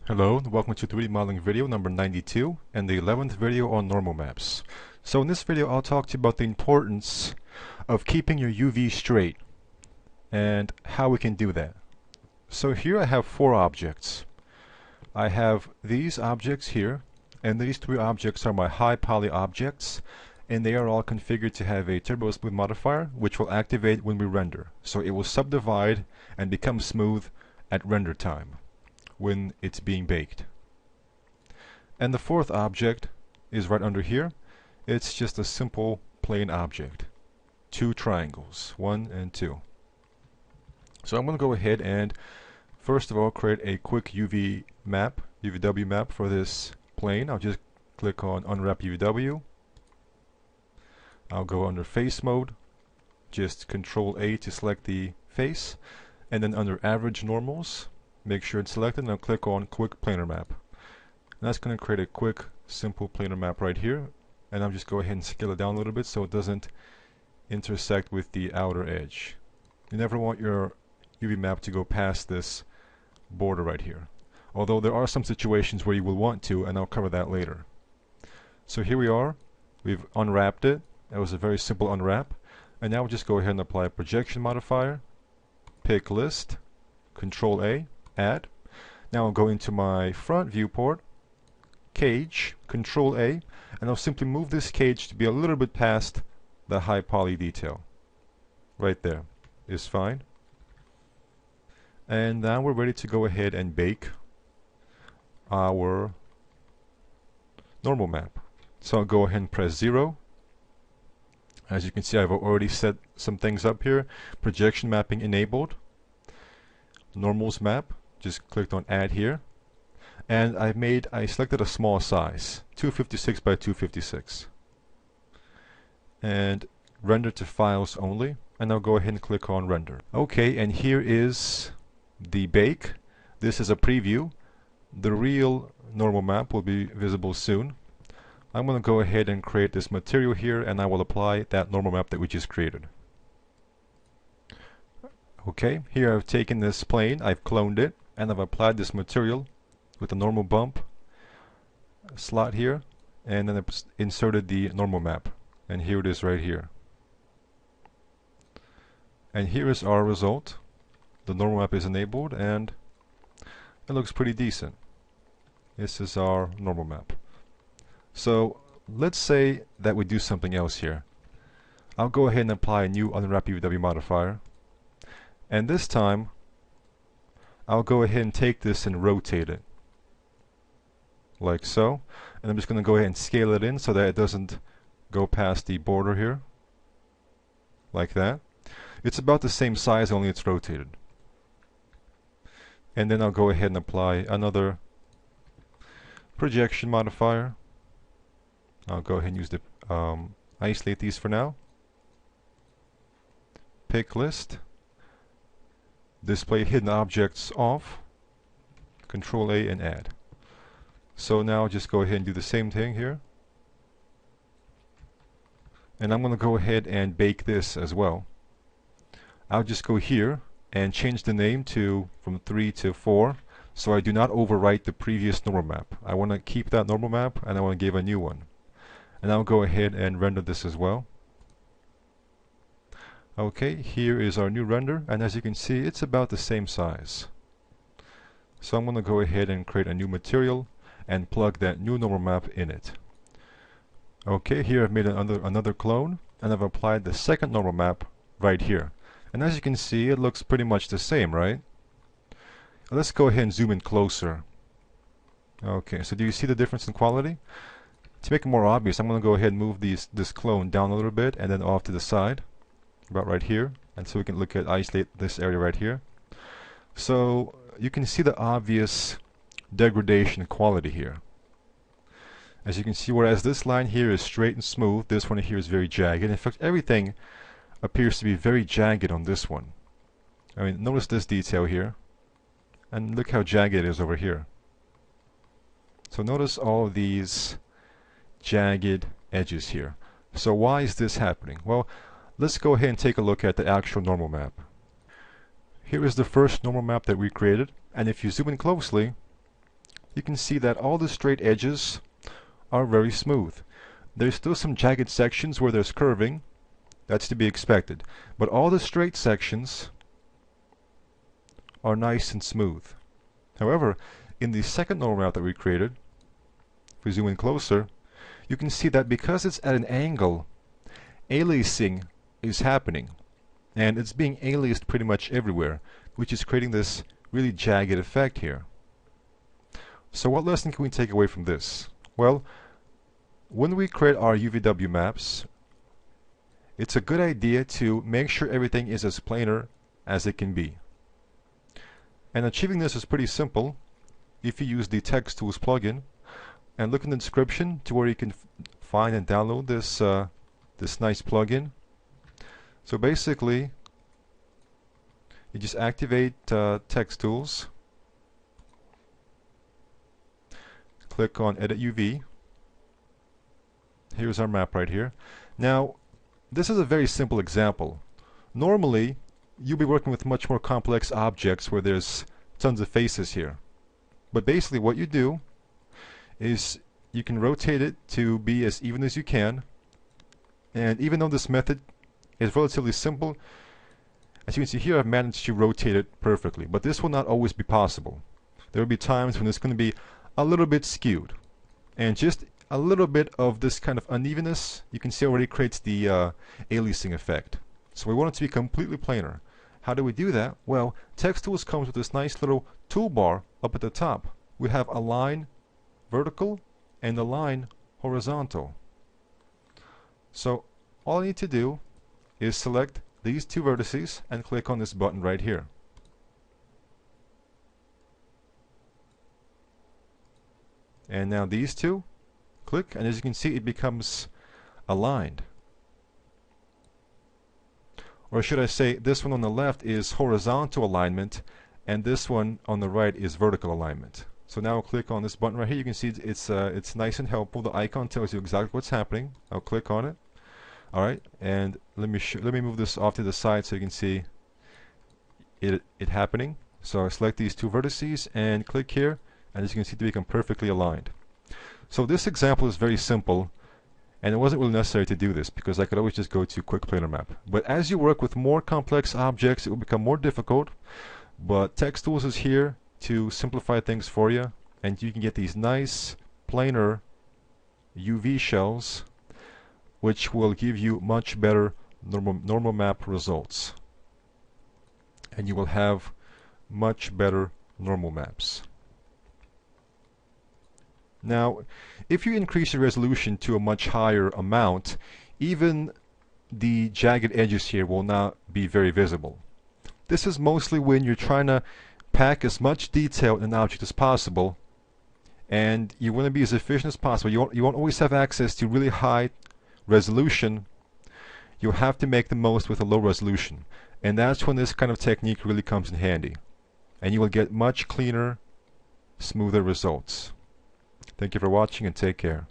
Hello and welcome to 3D modeling video number 92 and the 11th video on normal maps. So in this video I'll talk to you about the importance of keeping your UV straight and how we can do that. So here I have four objects. I have these objects here, and these three objects are my high poly objects, and they are all configured to have a turbo smooth modifier which will activate when we render. So it will subdivide and become smooth at render time when it's being baked. And the fourth object is right under here. It's just a simple plain object. Two triangles, 1 and 2. So I'm going to go ahead and first of all create a quick UVW map for this plane. I'll just click on Unwrap UVW. I'll go under face mode, just Control A to select the face, and then under average normals, make sure it's selected, and I'll click on Quick Planar Map. And that's going to create a quick, simple planar map right here. And I'll just go ahead and scale it down a little bit so it doesn't intersect with the outer edge. You never want your UV map to go past this border right here. Although there are some situations where you will want to, and I'll cover that later. So here we are. We've unwrapped it. That was a very simple unwrap. And now we'll just go ahead and apply a projection modifier. Pick list, Control A. Add. Now I'll go into my front viewport, cage, Control A, and I'll simply move this cage to be a little bit past the high poly detail. Right there is fine. And now we're ready to go ahead and bake our normal map. So I'll go ahead and press 0. As you can see, I've already set some things up here. Projection mapping enabled. Normals map. Just clicked on add here, and I selected a small size, 256 by 256, and render to files only, and I'll go ahead and click on render. Okay, and here is the bake. This is a preview. The real normal map will be visible soon. I'm going to go ahead and create this material here, and I will apply that normal map that we just created. Okay, here I've taken this plane, I've cloned it, and I've applied this material with a normal bump slot here, and then I've inserted the normal map, and here it is right here. And here is our result. The normal map is enabled, and it looks pretty decent. This is our normal map. So let's say that we do something else here. I'll go ahead and apply a new Unwrap UVW modifier, and this time I'll go ahead and take this and rotate it like so, and I'm just going to go ahead and scale it in so that it doesn't go past the border here like that. It's about the same size, only it's rotated. And then I'll go ahead and apply another projection modifier. I'll go ahead and use the isolate these for now. Pick list, display hidden objects off, Control A, and add. So now just go ahead and do the same thing here. And I'm going to go ahead and bake this as well. I'll just go here and change the name from 3 to 4, so I do not overwrite the previous normal map. I want to keep that normal map, and I want to give a new one. And I'll go ahead and render this as well. Okay, here is our new render, and as you can see, it's about the same size. So I'm going to go ahead and create a new material and plug that new normal map in it. Okay, here I've made another clone, and I've applied the second normal map right here. And as you can see, it looks pretty much the same, right? Let's go ahead and zoom in closer. Okay, so do you see the difference in quality? To make it more obvious, I'm going to go ahead and move this clone down a little bit and then off to the side, about right here, and so we can isolate this area right here. So you can see the obvious degradation quality here. As you can see, whereas this line here is straight and smooth, this one here is very jagged. In fact, everything appears to be very jagged on this one. I mean, notice this detail here, and look how jagged it is over here. So notice all of these jagged edges here. So why is this happening? Well, let's go ahead and take a look at the actual normal map. Here is the first normal map that we created, and if you zoom in closely, you can see that all the straight edges are very smooth. There's still some jagged sections where there's curving. That's to be expected. But all the straight sections are nice and smooth. However, in the second normal map that we created, if we zoom in closer, you can see that because it's at an angle, aliasing is happening. And it's being aliased pretty much everywhere, which is creating this really jagged effect here. So what lesson can we take away from this? Well, when we create our UVW maps, it's a good idea to make sure everything is as planar as it can be. And achieving this is pretty simple if you use the Text Tools plugin and look in the description to where you can find and download this this nice plugin. So basically, you just activate Text Tools, click on Edit UV. Here's our map right here. Now, this is a very simple example. Normally, you'll be working with much more complex objects where there's tons of faces here. But basically what you do is you can rotate it to be as even as you can. And even though this method is relatively simple, as you can see here, I've managed to rotate it perfectly. But this will not always be possible. There will be times when it's going to be a little bit skewed. And just a little bit of this kind of unevenness, you can see already creates the aliasing effect. So we want it to be completely planar. How do we do that? Well, Text Tools comes with this nice little toolbar up at the top. We have Align Vertical and Align Horizontal. So all I need to do is select these two vertices and click on this button right here. And now these two, click, and as you can see, it becomes aligned. Or should I say, this one on the left is horizontal alignment, and this one on the right is vertical alignment. So now I'll click on this button right here. You can see it's nice and helpful. The icon tells you exactly what's happening. I'll click on it. All right, and let me move this off to the side so you can see it happening. So I select these two vertices and click here, and as you can see, they become perfectly aligned. So this example is very simple, and it wasn't really necessary to do this because I could always just go to Quick Planar Map. But as you work with more complex objects, it will become more difficult. But Text Tools is here to simplify things for you, and you can get these nice planar UV shells, which will give you much better normal map results. And you will have much better normal maps. Now, if you increase your resolution to a much higher amount, even the jagged edges here will not be very visible. This is mostly when you're trying to pack as much detail in an object as possible, and you want to be as efficient as possible. You won't always have access to really high resolution. You'll have to make the most with a low resolution, and that's when this kind of technique really comes in handy, and you will get much cleaner, smoother results. Thank you for watching, and take care.